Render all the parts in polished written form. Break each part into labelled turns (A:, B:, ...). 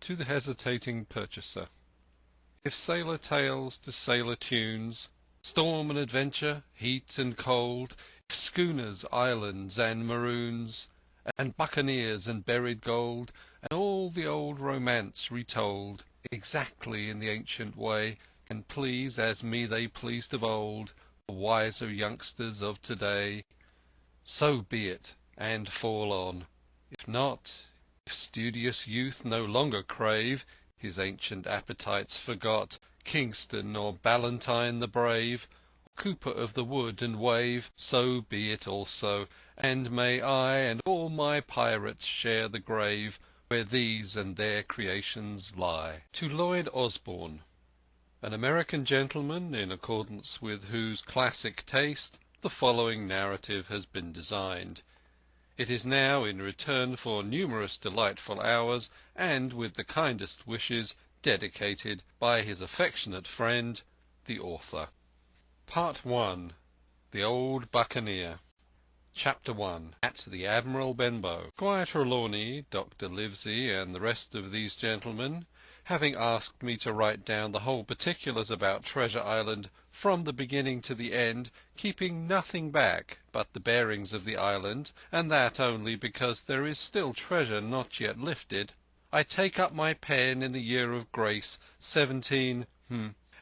A: To the hesitating purchaser. If sailor tales to sailor tunes, storm and adventure, heat and cold, if schooners, islands, and maroons, and buccaneers and buried gold, and all the old romance retold, exactly in the ancient way, can please as me they pleased of old, the wiser youngsters of to-day, so be it, and fall on. If not, if studious youth no longer crave, his ancient appetites forgot, Kingston or Ballantyne the brave, or Cooper of the Wood and Wave, so be it also, and may I and all my pirates share the grave where these and their creations lie. To Lloyd Osborne, an American gentleman, in accordance with whose classic taste the following narrative has been designed. It is now, in return for numerous delightful hours, and with the kindest wishes, dedicated by his affectionate friend, the author. Part 1. The Old Buccaneer. Chapter 1. At the Admiral Benbow. Squire Trelawney, Dr. Livesey, and the rest of these gentlemen, having asked me to write down the whole particulars about Treasure Island from the beginning to the end, keeping nothing back but the bearings of the island, and that only because there is still treasure not yet lifted, I take up my pen in the year of grace 17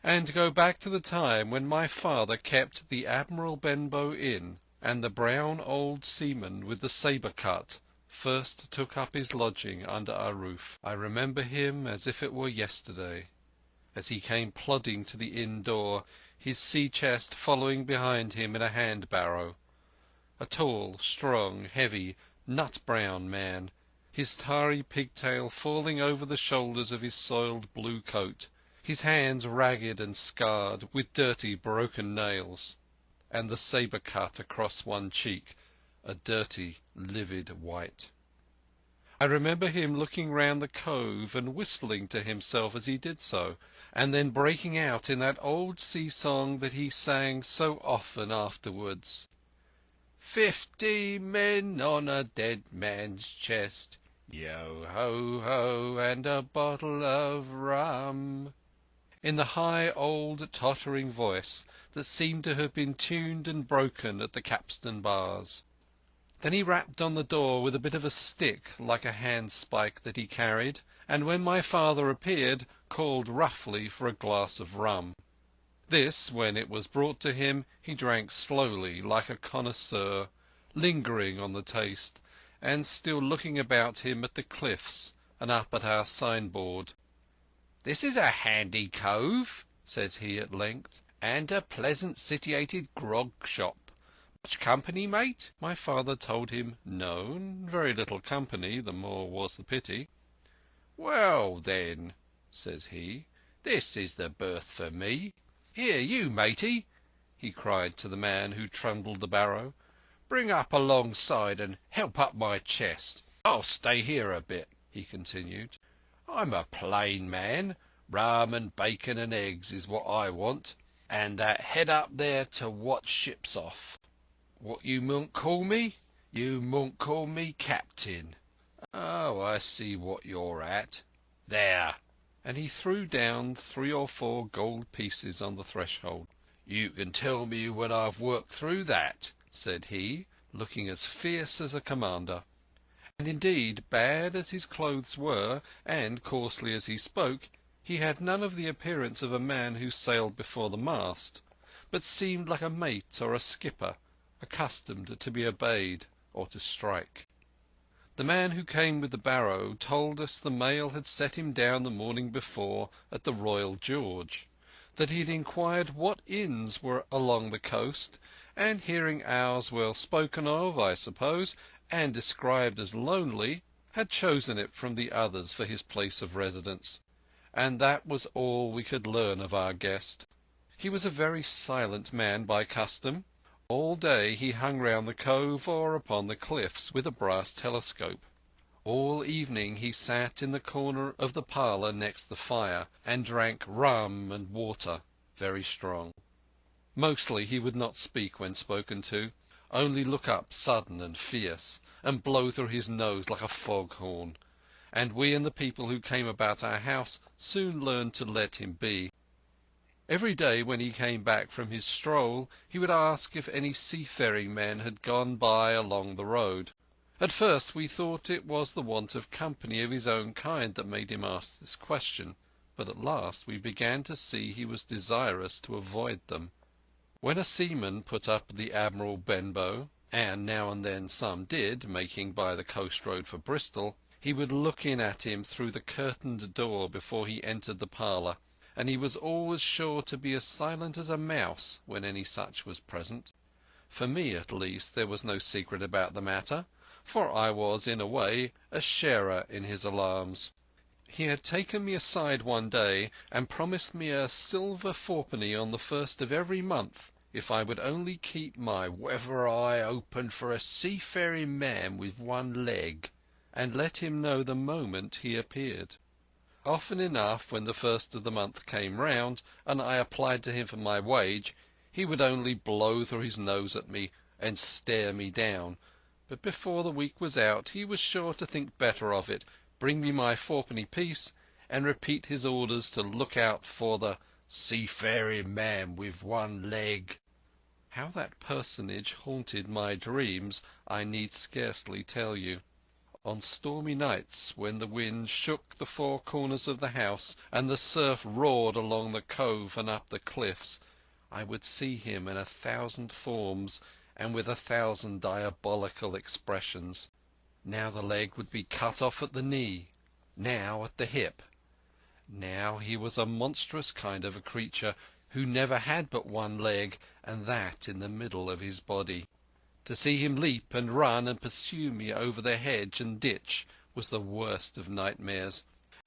A: and go back to the time when my father kept the Admiral Benbow Inn, and the brown old seaman with the sabre cut first took up his lodging under our roof. I remember him as if it were yesterday, as he came plodding to the inn door, his sea-chest following behind him in a hand-barrow. A tall, strong, heavy, nut-brown man, his tarry pigtail falling over the shoulders of his soiled blue coat, his hands ragged and scarred with dirty broken nails, and the sabre cut across one cheek, a dirty, livid white. I remember him looking round the cove and whistling to himself as he did so, and then breaking out in that old sea-song that he sang so often afterwards. 50 men on a dead man's chest, yo-ho-ho, and a bottle of rum, in the high old tottering voice that seemed to have been tuned and broken at the capstan bars. Then he rapped on the door with a bit of a stick like a handspike that he carried, and when my father appeared, called roughly for a glass of rum. This, when it was brought to him, he drank slowly like a connoisseur, lingering on the taste, and still looking about him at the cliffs and up at our signboard. "This is a handy cove," says he at length, "and a pleasant sitiated grog shop. Much company, mate?" My father told him no, very little company, the more was the pity. "Well, then," says he, "this is the berth for me. Here, you matey," he cried to the man who trundled the barrow, "bring up alongside and help up my chest. I'll stay here a bit," he continued. "I'm a plain man. Rum and bacon and eggs is what I want, and that head up there to watch ships off. What you mun't call me? You mun't call me Captain. Oh, I see what you're at. There!" And he threw down 3 or 4 gold pieces on the threshold. "You can tell me when I've worked through that," said he, looking as fierce as a commander. And indeed, bad as his clothes were, and coarsely as he spoke, he had none of the appearance of a man who sailed before the mast, but seemed like a mate or a skipper, accustomed to be obeyed or to strike. The man who came with the barrow told us the mail had set him down the morning before at the Royal George, that he had inquired what inns were along the coast, and hearing ours well spoken of, I suppose, and described as lonely, had chosen it from the others for his place of residence. And that was all we could learn of our guest. He was a very silent man by custom. All day he hung round the cove or upon the cliffs with a brass telescope. All evening he sat in the corner of the parlour next the fire, and drank rum and water, very strong. Mostly he would not speak when spoken to, only look up sudden and fierce, and blow through his nose like a foghorn, and we and the people who came about our house soon learned to let him be. Every day when he came back from his stroll he would ask if any seafaring men had gone by along the road. At first we thought it was the want of company of his own kind that made him ask this question, but at last we began to see he was desirous to avoid them. When a seaman put up the Admiral Benbow, and now and then some did, making by the coast road for Bristol, he would look in at him through the curtained door before he entered the parlour, and he was always sure to be as silent as a mouse when any such was present. For me, at least, there was no secret about the matter, for I was, in a way, a sharer in his alarms. He had taken me aside one day and promised me a silver fourpenny on the first of every month if I would only keep my weather eye open for a seafaring man with one leg, and let him know the moment he appeared. Often enough, when the first of the month came round, and I applied to him for my wage, he would only blow through his nose at me and stare me down, but before the week was out he was sure to think better of it, bring me my fourpenny piece, and repeat his orders to look out for the seafaring man with one leg. How that personage haunted my dreams I need scarcely tell you. On stormy nights, when the wind shook the four corners of the house and the surf roared along the cove and up the cliffs, I would see him in 1,000 forms and with 1,000 diabolical expressions. Now the leg would be cut off at the knee, now at the hip. Now he was a monstrous kind of a creature who never had but one leg, and that in the middle of his body. To see him leap and run and pursue me over the hedge and ditch was the worst of nightmares,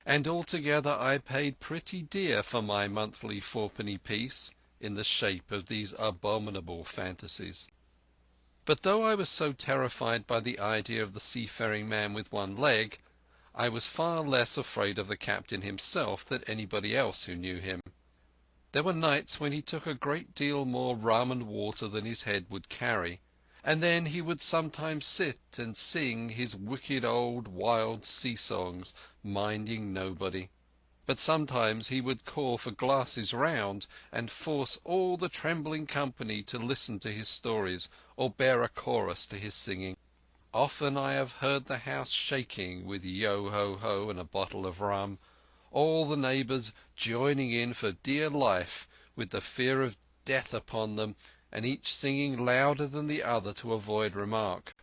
A: and altogether I paid pretty dear for my monthly fourpenny piece in the shape of these abominable fantasies. But though I was so terrified by the idea of the seafaring man with one leg, I was far less afraid of the captain himself than anybody else who knew him. There were nights when he took a great deal more rum and water than his head would carry, and then he would sometimes sit and sing his wicked old wild sea-songs, minding nobody. But sometimes he would call for glasses round, and force all the trembling company to listen to his stories, or bear a chorus to his singing. Often I have heard the house shaking with yo-ho-ho and a bottle of rum, all the neighbours joining in for dear life with the fear of death upon them, and each singing louder than the other to avoid remark.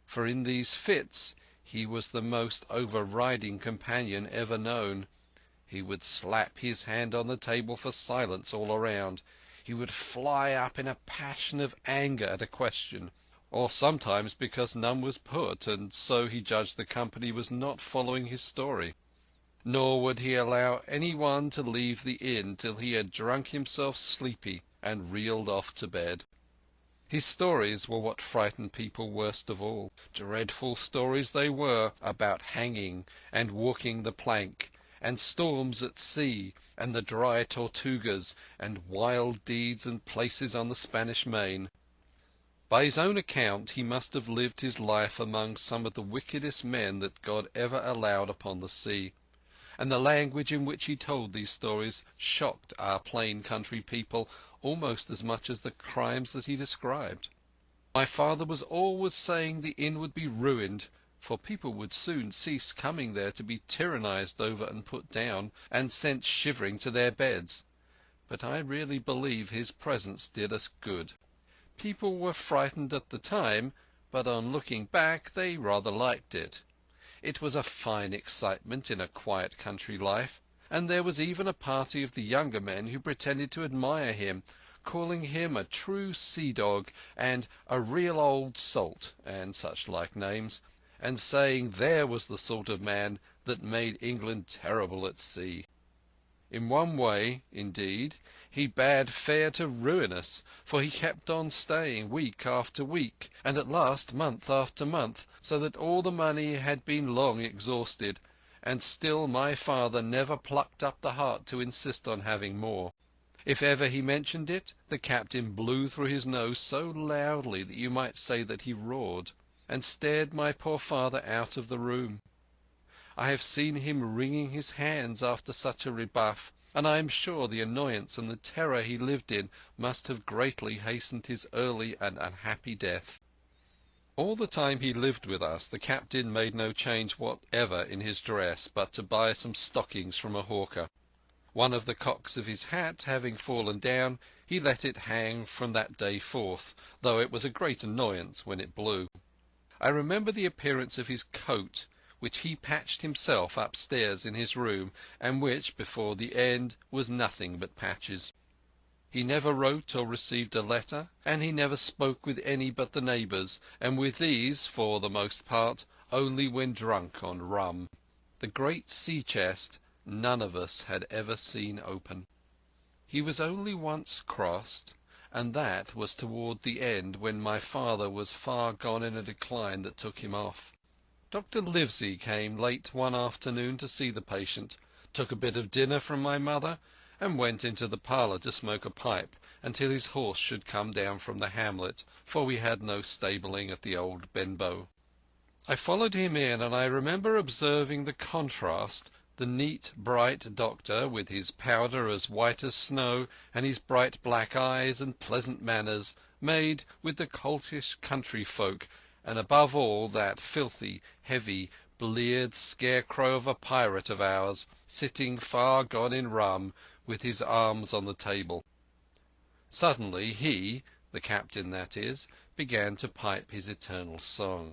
A: For in these fits he was the most overriding companion ever known. He would slap his hand on the table for silence all around. He would fly up in a passion of anger at a question, or sometimes because none was put, and so he judged the company was not following his story. Nor would he allow any one to leave the inn till he had drunk himself sleepy and reeled off to bed. His stories were what frightened people worst of all. Dreadful stories they were, about hanging and walking the plank, and storms at sea, and the dry Tortugas, and wild deeds and places on the Spanish Main. By his own account he must have lived his life among some of the wickedest men that God ever allowed upon the sea, and the language in which he told these stories shocked our plain country people almost as much as the crimes that he described. My father was always saying the inn would be ruined, for people would soon cease coming there to be tyrannized over and put down, and sent shivering to their beds. But I really believe his presence did us good. People were frightened at the time, but on looking back they rather liked it. It was a fine excitement in a quiet country life, and there was even a party of the younger men who pretended to admire him, calling him a true sea-dog and a real old salt, and such like names, and saying there was the sort of man that made England terrible at sea. In one way, indeed, he bade fair to ruin us, for he kept on staying week after week, and at last month after month, so that all the money had been long exhausted, and still my father never plucked up the heart to insist on having more. If ever he mentioned it, the captain blew through his nose so loudly that you might say that he roared, and stared my poor father out of the room. I have seen him wringing his hands after such a rebuff, and I am sure the annoyance and the terror he lived in must have greatly hastened his early and unhappy death. All the time he lived with us the captain made no change whatever in his dress but to buy some stockings from a hawker. One of the cocks of his hat having fallen down, he let it hang from that day forth, though it was a great annoyance when it blew. I remember the appearance of his coat, which he patched himself upstairs in his room, and which, before the end, was nothing but patches. He never wrote or received a letter, and he never spoke with any but the neighbours, and with these, for the most part, only when drunk on rum. The great sea-chest none of us had ever seen open. He was only once crossed, and that was toward the end, when my father was far gone in a decline that took him off. Dr. Livesey came late one afternoon to see the patient, took a bit of dinner from my mother, and went into the parlour to smoke a pipe until his horse should come down from the hamlet, for we had no stabling at the old Benbow. I followed him in, and I remember observing the contrast. The neat, bright doctor, with his powder as white as snow, and his bright black eyes and pleasant manners, made with the coltish country folk, and above all that filthy, heavy, bleared scarecrow of a pirate of ours, sitting far gone in rum, with his arms on the table. Suddenly he, the captain that is, began to pipe his eternal song.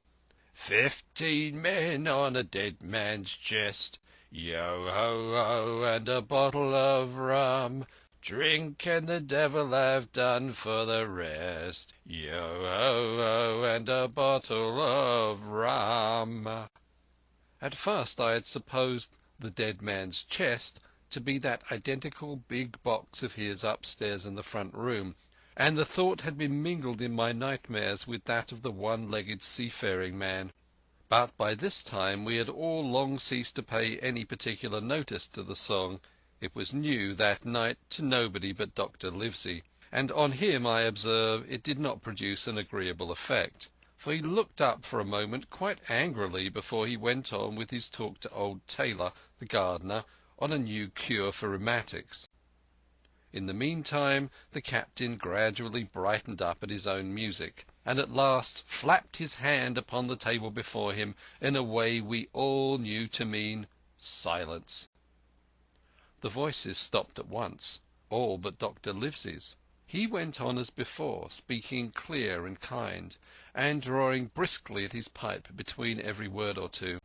A: 15 men on a dead man's chest, yo-ho-ho, and a bottle of rum. Drink and the devil have done for the rest, yo-ho-ho, and a bottle of rum. At first I had supposed the dead man's chest to be that identical big box of his upstairs in the front room, and the thought had been mingled in my nightmares with that of the one-legged seafaring man. But by this time we had all long ceased to pay any particular notice to the song. It was new that night to nobody but Dr. Livesey, and on him, I observe, it did not produce an agreeable effect, for he looked up for a moment quite angrily before he went on with his talk to old Taylor, the gardener, on a new cure for rheumatics. In the meantime the captain gradually brightened up at his own music, and at last flapped his hand upon the table before him in a way we all knew to mean silence. The voices stopped at once, all but Dr. Livesey's. He went on as before, speaking clear and kind, and drawing briskly at his pipe between every word or two.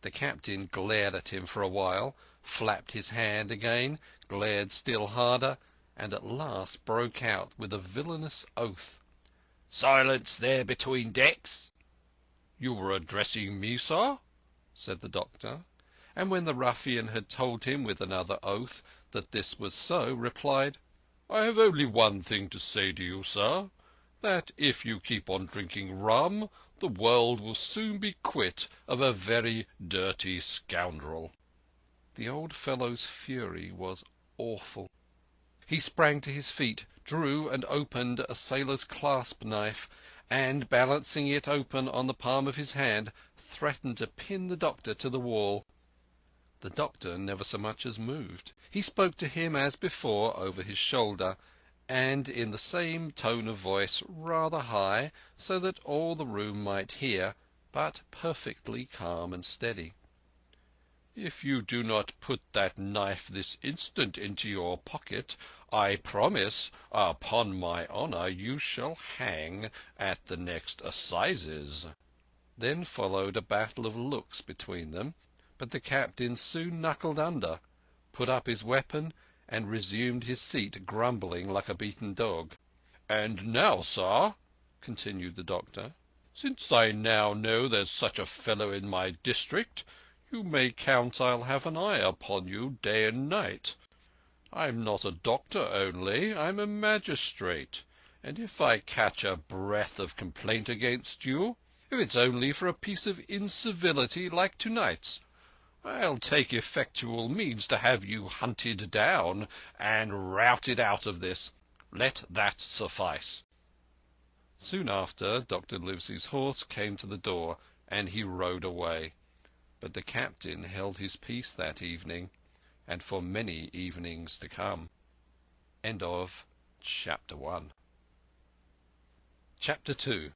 A: The captain glared at him for a while, flapped his hand again, glared still harder, and at last broke out with a villainous oath. "Silence there between decks!" "You were addressing me, sir?" said the doctor, and when the ruffian had told him with another oath that this was so, replied, "I have only one thing to say to you, sir, that if you keep on drinking rum, the world will soon be quit of a very dirty scoundrel." The old fellow's fury was awful. He sprang to his feet, drew and opened a sailor's clasp knife, and, balancing it open on the palm of his hand, threatened to pin the doctor to the wall. The doctor never so much as moved. He spoke to him as before over his shoulder, and in the same tone of voice, rather high, so that all the room might hear, but perfectly calm and steady. "If you do not put that knife this instant into your pocket, I promise, upon my honour, you shall hang at the next assizes." Then followed a battle of looks between them, but the captain soon knuckled under, put up his weapon, and resumed his seat, grumbling like a beaten dog. "And now, sir," continued the doctor, "since I now know there's such a fellow in my district, you may count I'll have an eye upon you day and night. I'm not a doctor only, I'm a magistrate, and if I catch a breath of complaint against you, if it's only for a piece of incivility like tonight's, I'll take effectual means to have you hunted down and routed out of this. Let that suffice." Soon after, Dr. Livesey's horse came to the door, and he rode away. But the captain held his peace that evening, and for many evenings to come. End of Chapter 1. Chapter 2.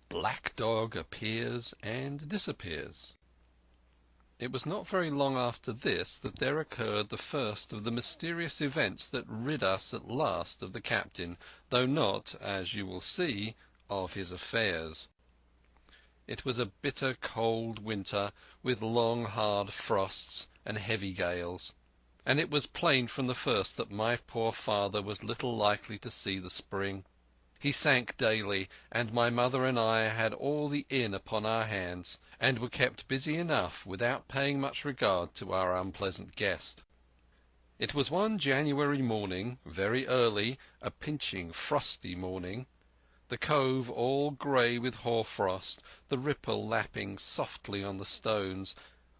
A: Black Dog appears and disappears. It was not very long after this that there occurred the first of the mysterious events that rid us at last of the captain, though not, as you will see, of his affairs. It was a bitter cold winter, with long hard frosts and heavy gales, and it was plain from the first that my poor father was little likely to see the spring. He sank daily, and my mother and I had all the inn upon our hands, and were kept busy enough without paying much regard to our unpleasant guest. It was one January morning, very early, a pinching, frosty morning, the cove all grey with hoar-frost, the ripple lapping softly on the stones,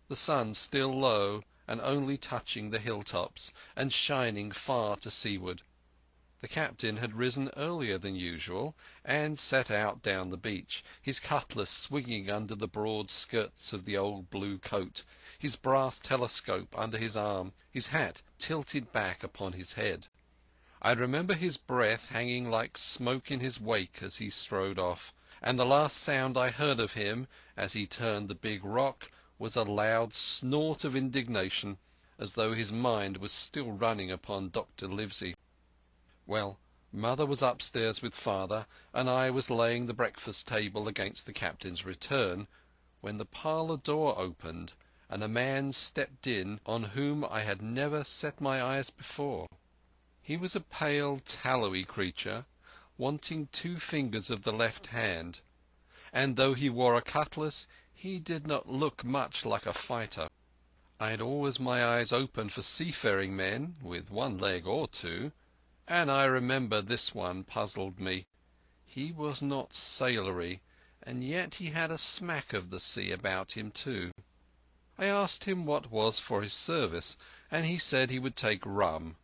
A: the sun still low and only touching the hilltops, and shining far to seaward. The captain had risen earlier than usual, and set out down the beach, his cutlass swinging under the broad skirts of the old blue coat, his brass telescope under his arm, his hat tilted back upon his head. I remember his breath hanging like smoke in his wake as he strode off, and the last sound I heard of him, as he turned the big rock, was a loud snort of indignation, as though his mind was still running upon Dr. Livesey. Well, mother was upstairs with father, and I was laying the breakfast table against the captain's return, when the parlour door opened, and a man stepped in on whom I had never set my eyes before. He was a pale, tallowy creature, wanting 2 fingers of the left hand, and though he wore a cutlass, he did not look much like a fighter. I had always my eyes open for seafaring men, with 1 leg or 2, and I remember this one puzzled me. He was not sailory, and yet he had a smack of the sea about him too. I asked him what was for his service, and he said he would take rum.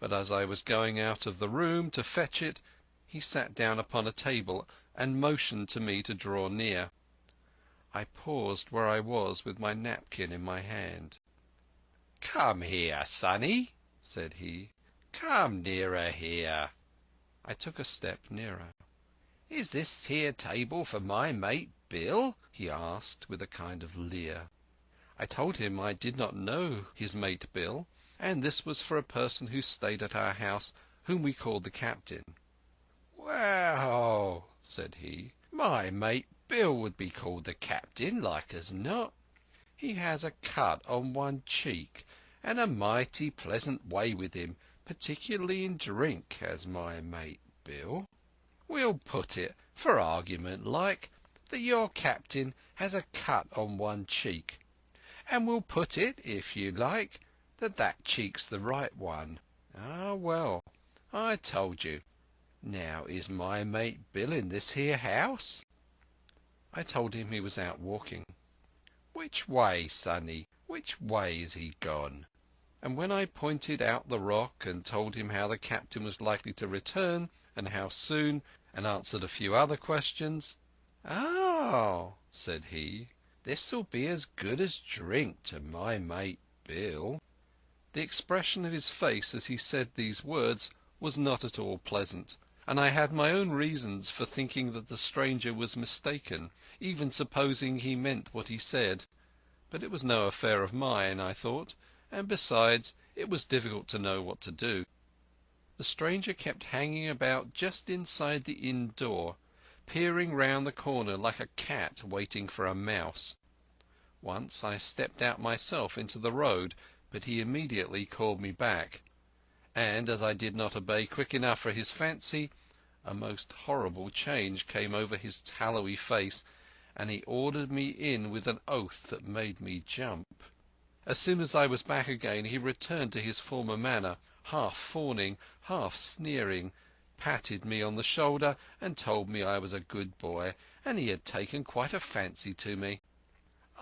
A: But as I was going out of the room to fetch it, he sat down upon a table and motioned to me to draw near. I paused where I was with my napkin in my hand. "Come here, sonny," said he. "Come nearer here." I took a step nearer. "Is this here table for my mate Bill?" he asked with a kind of leer. I told him I did not know his mate Bill, and this was for a person who stayed at our house, whom we called the captain. "Well," said he, "my mate Bill would be called the captain, like as not. He has a cut on 1 cheek, and a mighty pleasant way with him, particularly in drink, has my mate Bill. We'll put it, for argument like, that your captain has a cut on 1 cheek, and we'll put it, if you like, that cheek's the right one. Ah, well, I told you. Now, is my mate Bill in this here house?" I told him he was out walking. "Which way, sonny? Which way is he gone?" And when I pointed out the rock and told him how the captain was likely to return, and how soon, and answered a few other questions, "Oh," said he, "this'll be as good as drink to my mate Bill." The expression of his face as he said these words was not at all pleasant, and I had my own reasons for thinking that the stranger was mistaken, even supposing he meant what he said. But it was no affair of mine, I thought, and besides, it was difficult to know what to do. The stranger kept hanging about just inside the inn door, peering round the corner like a cat waiting for a mouse. Once I stepped out myself into the road, but he immediately called me back, and as I did not obey quick enough for his fancy, a most horrible change came over his tallowy face, and he ordered me in with an oath that made me jump. As soon as I was back again he returned to his former manner, half fawning, half sneering, patted me on the shoulder and told me I was a good boy, and he had taken quite a fancy to me.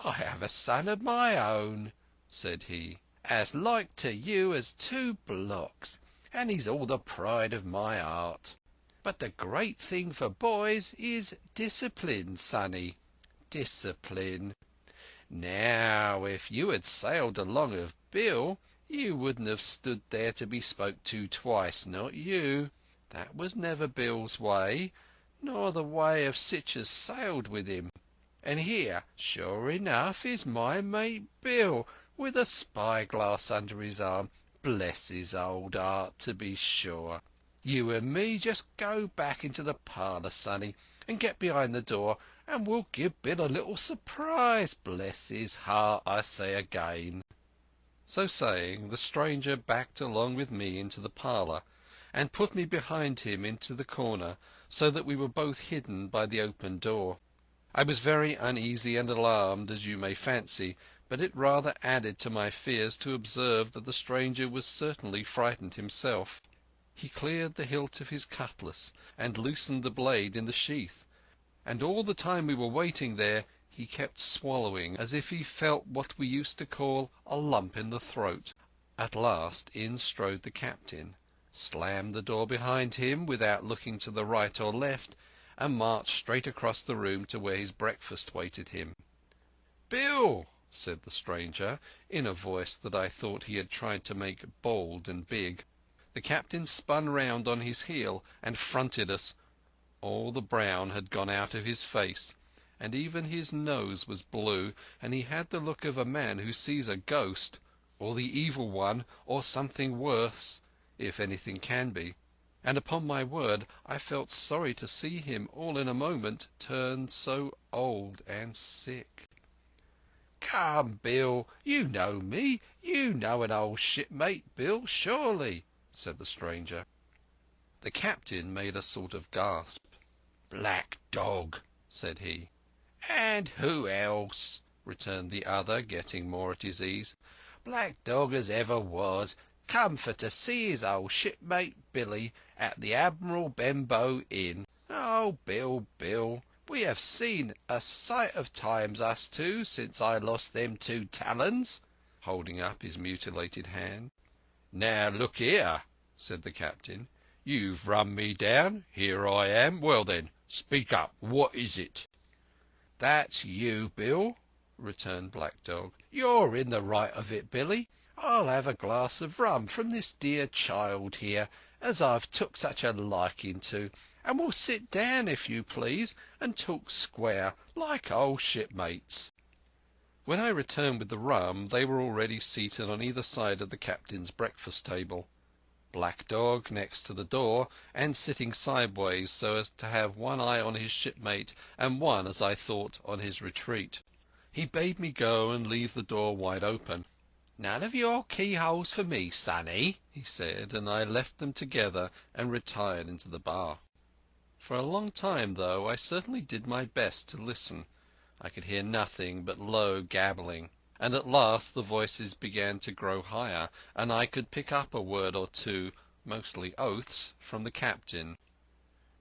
A: "I have a son of my own," said he, "as like to you as 2 blocks, and he's all the pride of my heart. But the great thing for boys is discipline, sonny. Discipline.
B: Now, if you had sailed along of Bill, you wouldn't have stood there to be spoke to twice, not you. That was never Bill's way, nor the way of sich as sailed with him. And here, sure enough, is my mate Bill, with a spyglass under his arm. Bless his old heart, to be sure. You and me just go back into the parlour, sonny, and get behind the door, and we'll give Bill a little surprise. Bless his heart, I say again."
A: So saying, the stranger backed along with me into the parlour, and put me behind him into the corner, so that we were both hidden by the open door. I was very uneasy and alarmed, as you may fancy, but it rather added to my fears to observe that the stranger was certainly frightened himself. He cleared the hilt of his cutlass and loosened the blade in the sheath, and all the time we were waiting there he kept swallowing as if he felt what we used to call a lump in the throat. At last in strode the captain, slammed the door behind him without looking to the right or left, and marched straight across the room to where his breakfast waited him. "Bill," said the stranger, in a voice that I thought he had tried to make bold and big. The captain spun round on his heel and fronted us. All the brown had gone out of his face, and even his nose was blue, and he had the look of a man who sees a ghost, or the evil one, or something worse, if anything can be. And upon my word I felt sorry to see him all in a moment turn so old and sick.
B: "Come, Bill, you know me. You know an old shipmate, Bill, surely," said the stranger.
A: The captain made a sort of gasp.
B: "Black Dog," said he. "And who else?" returned the other, getting more at his ease. "Black Dog as ever was, come for to see his old shipmate Billy at the Admiral Benbow Inn. Oh, Bill, Bill, we have seen a sight of times, us two, since I lost them 2 talons," holding up his mutilated hand.
A: "Now look here," said the captain. "You've run me down. Here I am. Well then, speak up. What is it?"
B: "That's you, Bill," returned Black Dog. "You're in the right of it, Billy. I'll have a glass of rum from this dear child here, as I've took such a liking to, and we'll sit down, if you please, and talk square, like old shipmates."
A: When I returned with the rum, they were already seated on either side of the captain's breakfast table. Black Dog next to the door, and sitting sideways so as to have one eye on his shipmate and one, as I thought, on his retreat. He bade me go and leave the door wide open.
B: "None of your keyholes for me, sonny,"
A: he said, and I left them together and retired into the bar. For a long time, though, I certainly did my best to listen. I could hear nothing but low gabbling, and at last the voices began to grow higher, and I could pick up a word or two, mostly oaths, from the captain.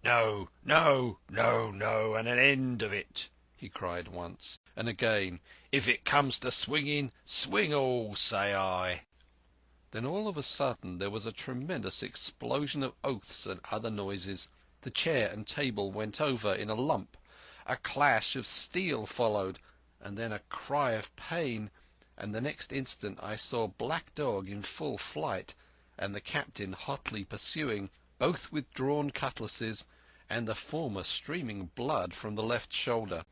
B: "No, no, no, no, and an end of it," he cried once,
A: and again,
B: "If it comes to swinging, swing all, say I."
A: Then all of a sudden there was a tremendous explosion of oaths and other noises. The chair and table went over in a lump. A clash of steel followed, and then a cry of pain, and the next instant I saw Black Dog in full flight, and the captain hotly pursuing, both with drawn cutlasses, and the former streaming blood from the left shoulder.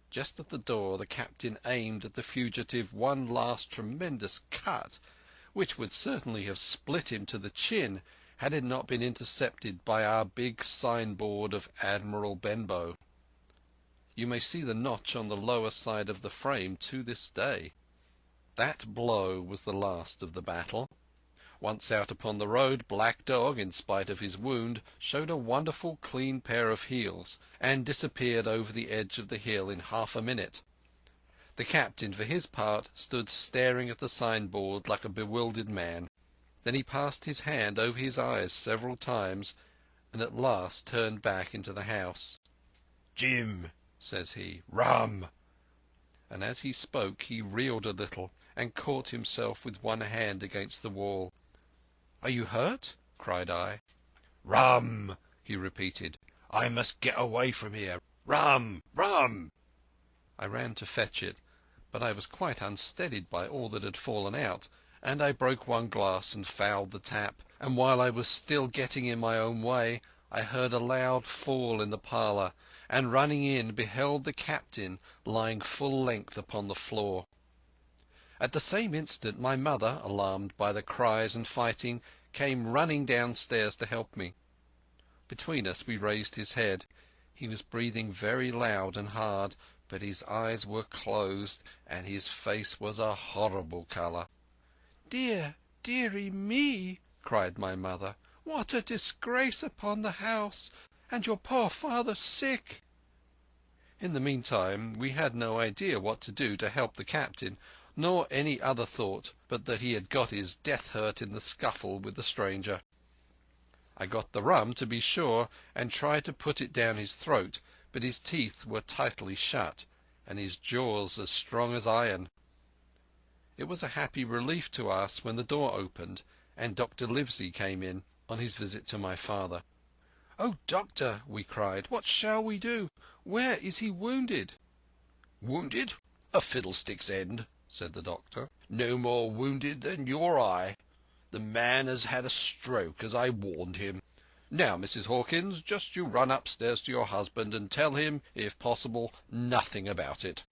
A: Just at the door the captain aimed at the fugitive one last tremendous cut, which would certainly have split him to the chin had it not been intercepted by our big signboard of Admiral Benbow. You may see the notch on the lower side of the frame to this day. That blow was the last of the battle. Once out upon the road, Black Dog, in spite of his wound, showed a wonderful clean pair of heels, and disappeared over the edge of the hill in half a minute. The captain, for his part, stood staring at the signboard like a bewildered man. Then he passed his hand over his eyes several times, and at last turned back into the house.
B: "Jim," says he, "rum."
A: And as he spoke he reeled a little, and caught himself with one hand against the wall. "Are you hurt?" cried I.
B: "Rum," he repeated. "I must get away from here. Rum, rum."
A: I ran to fetch it, but I was quite unsteadied by all that had fallen out, and I broke one glass and fouled the tap, and while I was still getting in my own way, I heard a loud fall in the parlour, and running in beheld the captain lying full length upon the floor. At the same instant my mother, alarmed by the cries and fighting, came running downstairs to help me. Between us we raised his head. He was breathing very loud and hard, but his eyes were closed, and his face was a horrible colour. "Dear, dearie me!" cried my mother. "What a disgrace upon the house! And your poor father sick!" In the meantime we had no idea what to do to help the captain, nor any other thought but that he had got his death hurt in the scuffle with the stranger. I got the rum, to be sure, and tried to put it down his throat, but his teeth were tightly shut, and his jaws as strong as iron. It was a happy relief to us when the door opened, and Dr. Livesey came in on his visit to my father. "Oh, doctor," we cried, "what shall we do? Where is he wounded?"
B: "Wounded? A fiddlestick's end," said the doctor. "No more wounded than your eye. The man has had a stroke, as I warned him. Now, Mrs. Hawkins, just you run upstairs to your husband and tell him, if possible, nothing about it.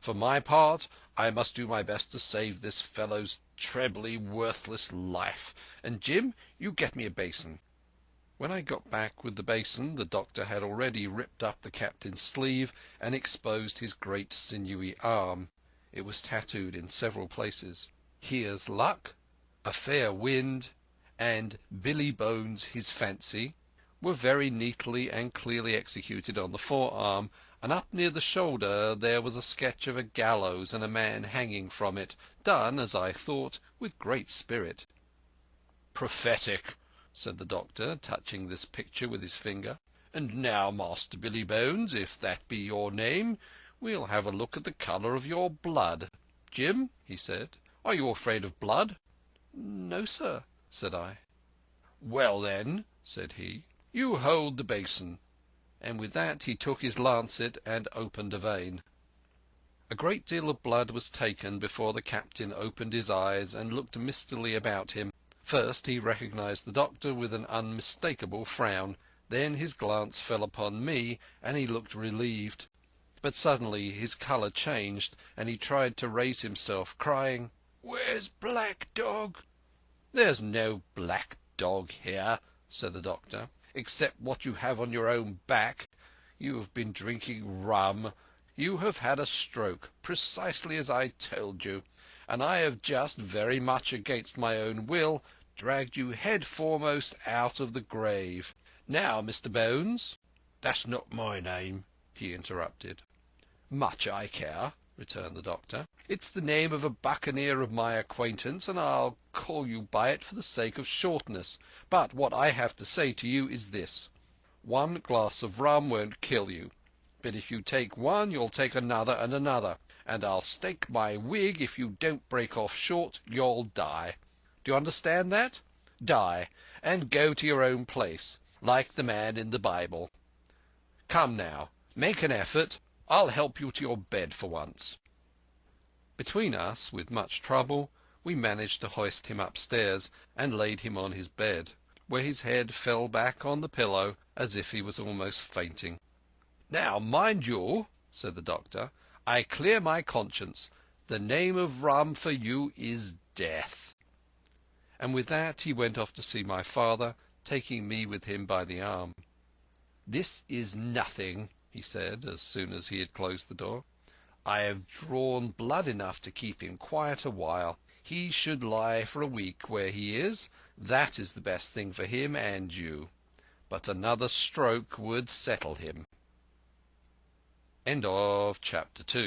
B: For my part, I must do my best to save this fellow's trebly worthless life. And, Jim, you get me a basin." When I got back with the basin, the doctor had already ripped up the captain's sleeve and exposed his great sinewy arm. It was tattooed in several places. "Here's luck," "A fair wind," and "Billy Bones his fancy" were very neatly and clearly executed on the forearm, and up near the shoulder there was a sketch of a gallows and a man hanging from it, done, as I thought, with great spirit. "Prophetic," said the doctor, touching this picture with his finger. "And now, Master Billy Bones, if that be your name, we'll have a look at the colour of your blood. Jim," he said, "are you afraid of blood?"
A: "No, sir," said I.
B: "Well, then," said he, "you hold the basin."
A: And with that he took his lancet and opened a vein. A great deal of blood was taken before the captain opened his eyes and looked mistily about him. First he recognized the doctor with an unmistakable frown. Then his glance fell upon me, and he looked relieved. But suddenly his colour changed, and he tried to raise himself, crying,
B: "Where's Black Dog?"
A: "There's no black dog here," said the doctor, "except what you have on your own back. You have been drinking rum. You have had a stroke, precisely as I told you, and I have just, very much against my own will, dragged you head foremost out of the grave. Now, Mr. Bones—"
B: "That's not my name," he interrupted.
A: "Much I care," returned the doctor. "It's the name of a buccaneer of my acquaintance, and I'll call you by it for the sake of shortness. But what I have to say to you is this. One glass of rum won't kill you, but if you take one you'll take another and another, and I'll stake my wig if you don't break off short you'll die. Do you understand that? Die, and go to your own place, like the man in the Bible. Come now, make an effort. I'll help you to your bed for once." Between us, with much trouble, we managed to hoist him upstairs and laid him on his bed, where his head fell back on the pillow as if he was almost fainting. "Now, mind you," said the doctor, "I clear my conscience. The name of rum for you is death." And with that he went off to see my father, taking me with him by the arm. "This is nothing," he said, as soon as he had closed the door. "I have drawn blood enough to keep him quiet a while. He should lie for a week where he is. That is the best thing for him and you. But another stroke would settle him." End of chapter 2.